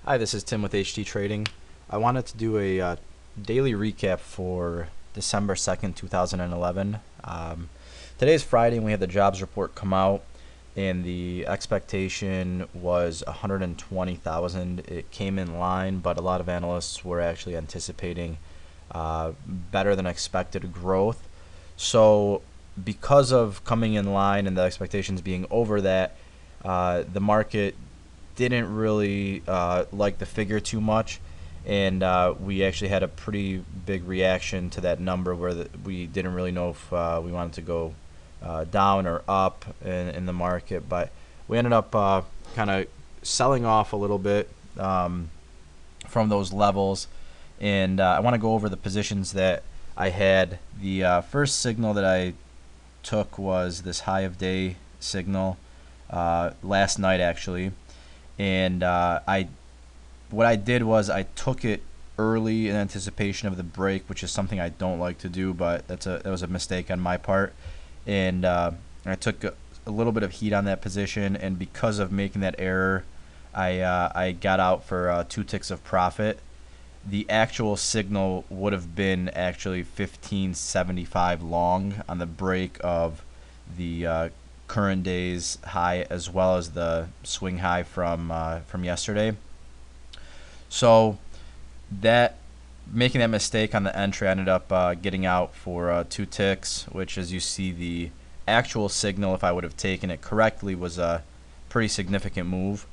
Hi, this is Tim with HT Trading. I wanted to do a daily recap for December 2nd, 2011. Today is Friday and we had the jobs report come out, and the expectation was 120,000. It came in line, but a lot of analysts were actually anticipating better than expected growth. So, because of coming in line and the expectations being over that, the market didn't really like the figure too much, and we actually had a pretty big reaction to that number where we didn't really know if we wanted to go down or up in the market, but we ended up kind of selling off a little bit from those levels, and I want to go over the positions that I had. The first signal that I took was this high of day signal last night actually, and what I did was I took it early in anticipation of the break, which is something I don't like to do, but that was a mistake on my part, and I took a little bit of heat on that position, and because of making that error, I got out for 2 ticks of profit. The actual signal would have been actually 1575 long on the break of the current day's high as well as the swing high from yesterday. So that making that mistake on the entry, I ended up getting out for 2 ticks, which, as you see, the actual signal, if I would have taken it correctly, was a pretty significant move.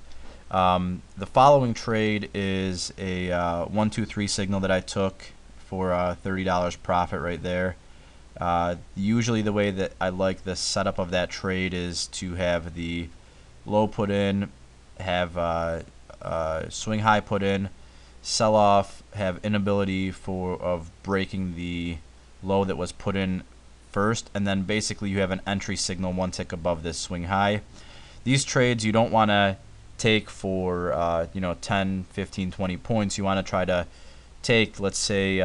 The following trade is a 1-2-3 signal that I took for $30 profit right there. Usually the way that I like the setup of that trade is to have the low put in, have swing high put in, sell off, have inability of breaking the low that was put in first, and then basically you have an entry signal 1 tick above this swing high. These trades you don't want to take for 10, 15, 20 points. You want to try to take, let's say,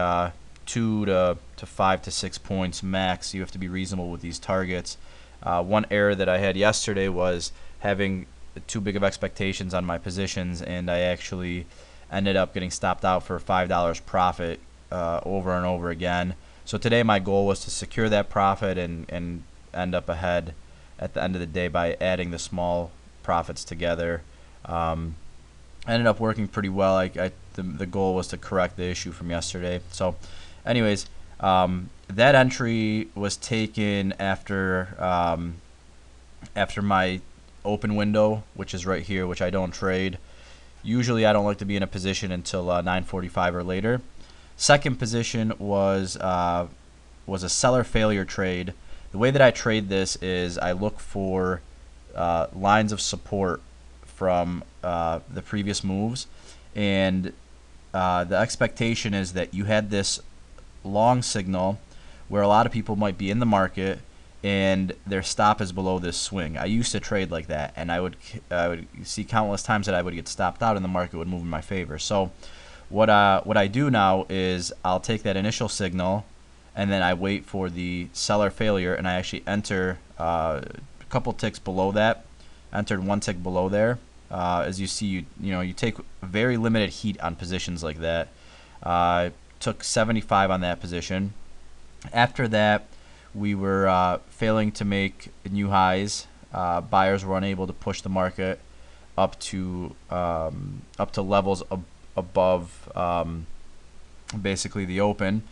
2 to 5 to 6 points max. You have to be reasonable with these targets. One error that I had yesterday was having too big of expectations on my positions, and I actually ended up getting stopped out for $5 profit over and over again. So today my goal was to secure that profit and end up ahead at the end of the day by adding the small profits together. Ended up working pretty well. The goal was to correct the issue from yesterday. So anyways, that entry was taken after my open window, which is right here, which I don't trade. Usually I don't like to be in a position until 9:45 or later. Second position was a seller failure trade. The way that I trade this is I look for lines of support from the previous moves, and the expectation is that you had this long signal where a lot of people might be in the market and their stop is below this swing. I used to trade like that, and I would see countless times that I would get stopped out and the market would move in my favor. So what I do now is I'll take that initial signal and then I wait for the seller failure, and I actually enter a couple ticks below that. Entered 1 tick below there. As you see, you take very limited heat on positions like that. Took 75 on that position. After that, we were failing to make new highs. Buyers were unable to push the market up to levels above basically the open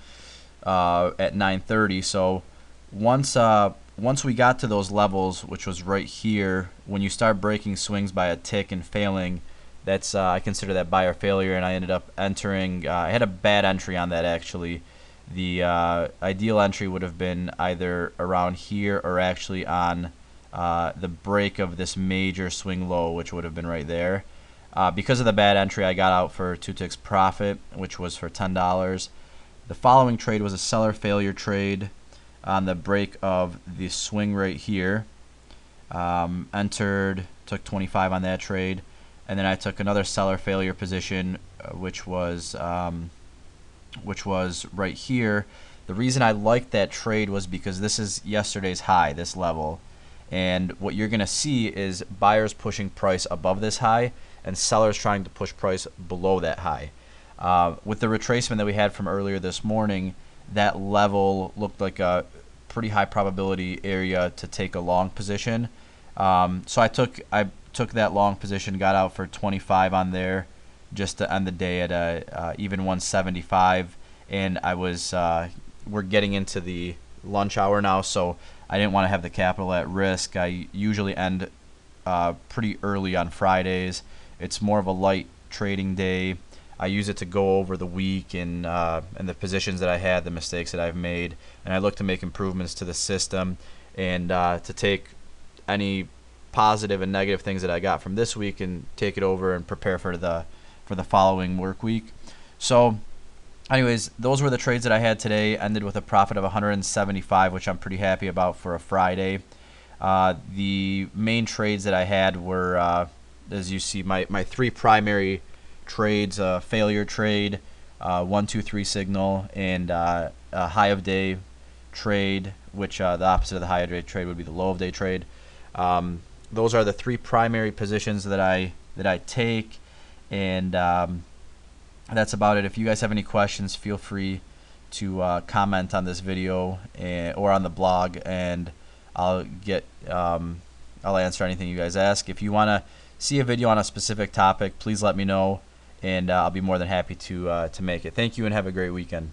at 9:30. So once we got to those levels, which was right here, when you start breaking swings by a tick and failing, that's I consider that buyer failure, and I ended up entering. I had a bad entry on that actually. The ideal entry would have been either around here or actually on the break of this major swing low, which would have been right there. Because of the bad entry, I got out for 2 ticks profit, which was for $10. The following trade was a seller failure trade on the break of the swing right here. Entered, took 25 on that trade, and then I took another seller failure position, which was right here. The reason I liked that trade was because this is yesterday's high, this level, And what you're going to see is buyers pushing price above this high and sellers trying to push price below that high. With the retracement that we had from earlier this morning, that level looked like a pretty high probability area to take a long position. So I took that long position, got out for 25 on there, just to end the day at a even 175. And I was we're getting into the lunch hour now, so I didn't want to have the capital at risk. I usually end pretty early on Fridays. It's more of a light trading day. I use it to go over the week and the positions that I had, the mistakes that I've made, and I look to make improvements to the system and to take any positive and negative things that I got from this week and take it over and prepare for the following work week. So anyways, those were the trades that I had today. Ended with a profit of 175, which I'm pretty happy about for a Friday. The main trades that I had were, as you see, my three primary trades: failure trade, 1, 2, 3 signal, and a high of day trade, which the opposite of the high of day trade would be the low of day trade. Those are the three primary positions that I take, and that's about it. If you guys have any questions, feel free to comment on this video or on the blog, and I'll answer anything you guys ask. If you want to see a video on a specific topic, please let me know, and I'll be more than happy to make it. Thank you, and have a great weekend.